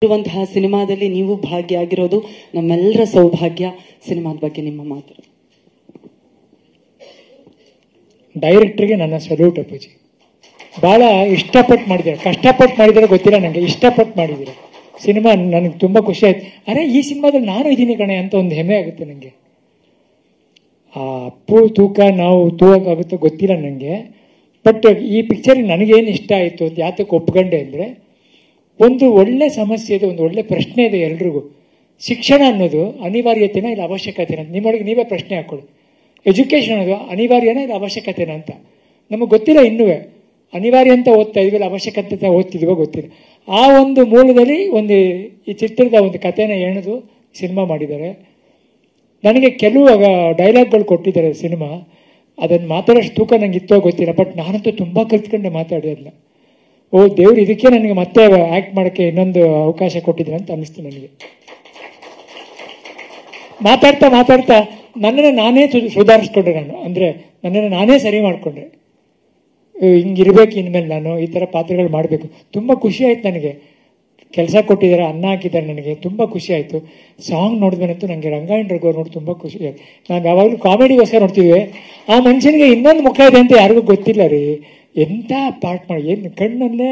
ಇರುವಂತಹ ಸಿನಿಮಾದಲ್ಲಿ ನೀವು ಭಾಗಿಯಾಗಿರೋದು ನಮ್ಮೆಲ್ಲರ ಸೌಭಾಗ್ಯ. ಸಿನಿಮಾದ ಬಗ್ಗೆ ನಿಮ್ಮ ಮಾತು. ಡೈರೆಕ್ಟರ್ಗೆ ನನ್ನ ಸಲ್ಯೂಟ್ ಅಪ್ಪಾಜಿ. ಭಾಳ ಇಷ್ಟಪಟ್ಟು ಮಾಡಿದ್ದಾರೆ, ಕಷ್ಟಪಟ್ಟು ಮಾಡಿದರೆ ಗೊತ್ತಿಲ್ಲ ನನಗೆ, ಇಷ್ಟಪಟ್ಟು ಮಾಡಿದ್ದೀರ ಸಿನಿಮಾ. ನನಗೆ ತುಂಬ ಖುಷಿ ಆಯ್ತು. ಅರೆ ಈ ಸಿನಿಮಾದಲ್ಲಿ ನಾನು ಇದ್ದೀನಿ ಕಣೆ ಅಂತ ಒಂದು ಹೆಮ್ಮೆ ಆಗುತ್ತೆ ನನಗೆ. ಆ ಅಪ್ಪು ತೂಕ ನಾವು ತೂಗಕ್ಕಾಗುತ್ತೋ ಗೊತ್ತಿಲ್ಲ ನನಗೆ. ಬಟ್ ಈ ಪಿಕ್ಚರಿಗೆ ನನಗೇನು ಇಷ್ಟ ಆಯಿತು ಅಂತ ಯಾತಕ್ಕೆ ಒಪ್ಕೊಂಡೆ ಅಂದರೆ, ಒಂದು ಒಳ್ಳೆ ಸಮಸ್ಯೆ ಇದೆ, ಒಂದು ಒಳ್ಳೆ ಪ್ರಶ್ನೆ ಇದೆ ಎಲ್ರಿಗೂ. ಶಿಕ್ಷಣ ಅನ್ನೋದು ಅನಿವಾರ್ಯತೆನ ಇಲ್ಲ ಅವಶ್ಯಕತೆನ? ನಿಮ್ಮೊಳಗೆ ನೀವೇ ಪ್ರಶ್ನೆ ಹಾಕೊಳ್ಳಿ. ಎಜುಕೇಷನ್ ಅನ್ನೋದು ಅನಿವಾರ್ಯನ ಇಲ್ಲ ಅವಶ್ಯಕತೆನ ಅಂತ ನಮಗೆ ಗೊತ್ತಿಲ್ಲ. ಇನ್ನೂ ಅನಿವಾರ್ಯ ಅಂತ ಓದ್ತಾ ಇದೀವಿ, ಅವಶ್ಯಕತೆ ಓದ್ತಿದ್ವೋ ಗೊತ್ತಿಲ್ಲ. ಆ ಒಂದು ಮೂಲದಲ್ಲಿ ಒಂದು ಈ ಚಿತ್ರದ ಒಂದು ಕಥೆನ ಎಣೆದು ಸಿನಿಮಾ ಮಾಡಿದ್ದಾರೆ. ನನಗೆ ಕೆಲವು ಡೈಲಾಗ್ಗಳು ಕೊಟ್ಟಿದ್ದಾರೆ ಸಿನಿಮಾ, ಅದನ್ನು ಮಾತಾಡೋಷ್ಟು ತೂಕ ನಂಗೆ ಇತ್ತೋ ಗೊತ್ತಿಲ್ಲ. ಬಟ್ ನಾನಂತೂ ತುಂಬ ಕಲ್ತ್ಕೊಂಡೆ ಮಾತಾಡೋದಿಲ್ಲ. ಓ ದೇವ್ರು, ಇದಕ್ಕೆ ನನಗೆ ಮತ್ತೆ ಆ್ಯಕ್ಟ್ ಮಾಡೋಕ್ಕೆ ಇನ್ನೊಂದು ಅವಕಾಶ ಕೊಟ್ಟಿದ್ದೀನಿ ಅಂತ ಅನ್ನಿಸ್ತು ನನಗೆ. ಮಾತಾಡ್ತಾ ಮಾತಾಡ್ತಾ ನನ್ನನ್ನು ನಾನೇ ಸುಧಾರಿಸ್ಕೊಂಡೆ. ನಾನು ಅಂದರೆ ನನ್ನನ್ನು ನಾನೇ ಸರಿ ಮಾಡಿಕೊಂಡೆ. ಹಿಂಗಿರ್ಬೇಕು ಇನ್ಮೇಲೆ, ನಾನು ಈ ಥರ ಪಾತ್ರಗಳು ಮಾಡಬೇಕು. ತುಂಬ ಖುಷಿ ಆಯ್ತು ನನಗೆ. ಕೆಲಸ ಕೊಟ್ಟಿದ್ದಾರೆ, ಅನ್ನ ಹಾಕಿದ್ದಾರೆ, ನನಗೆ ತುಂಬ ಖುಷಿ ಆಯಿತು. ಸಾಂಗ್ ನೋಡಿದ್ಮೇಲಂತೂ ನನಗೆ ರಂಗಾಯಣ ರಘು ನೋಡಿ ತುಂಬ ಖುಷಿ ಆಯ್ತು. ನಾವು ಯಾವಾಗಲೂ ಕಾಮಿಡಿಗೋಸ್ಕರ ನೋಡ್ತೀವಿ, ಆ ಮನುಷ್ಯನಿಗೆ ಇನ್ನೊಂದು ಮುಖ ಇದೆ ಅಂತ ಯಾರಿಗೂ ಗೊತ್ತಿಲ್ಲ ರೀ. ಎಂಥ ಪಾರ್ಟ್ ಮಾಡಿ, ಏನು ಕಣ್ಣಲ್ಲೇ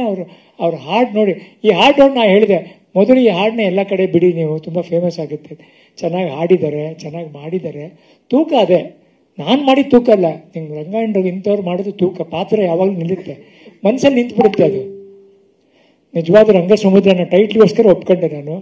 ಅವ್ರ ಹಾಡು ನೋಡಿ. ಈ ಹಾಡು ನೋಡಿ ನಾನು ಹೇಳಿದೆ ಮೊದಲು, ಈ ಹಾಡನ್ನ ಎಲ್ಲ ಕಡೆ ಬಿಡಿ, ನೀವು ತುಂಬ ಫೇಮಸ್ ಆಗುತ್ತೆ. ಚೆನ್ನಾಗಿ ಹಾಡಿದ್ದಾರೆ, ಚೆನ್ನಾಗಿ ಮಾಡಿದ್ದಾರೆ. ತೂಕ ಅದೇ ನಾನು ಮಾಡಿದ ತೂಕ ಅಲ್ಲ, ನಿಮ್ಗೆ ರಂಗಾಯಣ ರಘು ಇಂಥವ್ರು ಮಾಡೋದು ತೂಕ. ಪಾತ್ರ ಯಾವಾಗಲೂ ನಿಲ್ಲುತ್ತೆ, ಮನಸ್ಸಲ್ಲಿ ನಿಂತುಬಿಡುತ್ತೆ ಅದು. ನಿಜವಾದ ರಂಗ ಸಮುದ್ರನ ಟೈಟ್ಲಿಗೋಸ್ಕರ ಒಪ್ಕೊಂಡೆ ನಾನು.